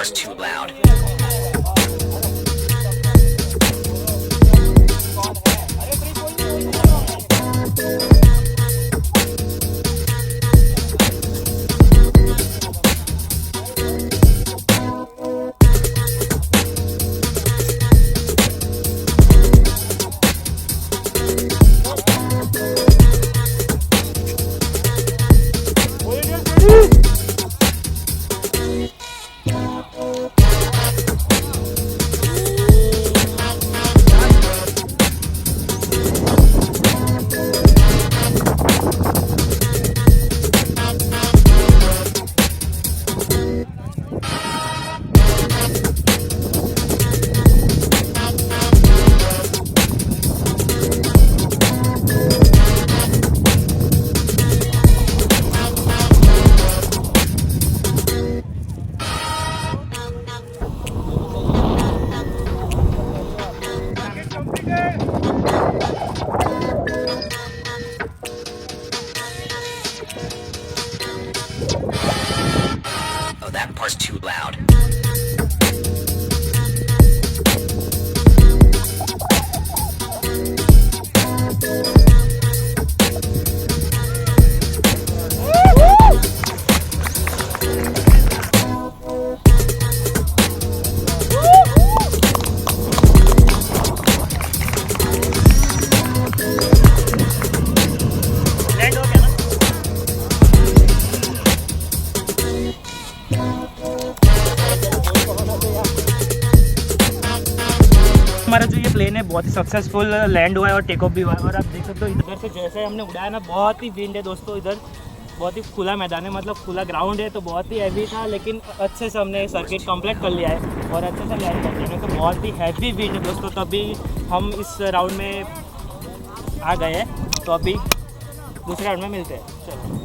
part's too loud. Oh, that part's too loud. हमारा जो ये प्लेन है बहुत ही सक्सेसफुल लैंड हुआ है और टेक ऑफ भी हुआ है। और आप देख सकते हो इधर से जैसे हमने उड़ाया ना, बहुत ही विंड है दोस्तों। इधर बहुत ही खुला मैदान है, मतलब खुला ग्राउंड है, तो बहुत ही हैवी था, लेकिन अच्छे से हमने सर्किट कंप्लीट कर लिया है और अच्छे से लैंड कर दिया। तो बहुत ही हैवी विंड है दोस्तों। तभी हम इस राउंड में आ गए हैं, तो अभी दूसरे राउंड में मिलते हैं। चलो।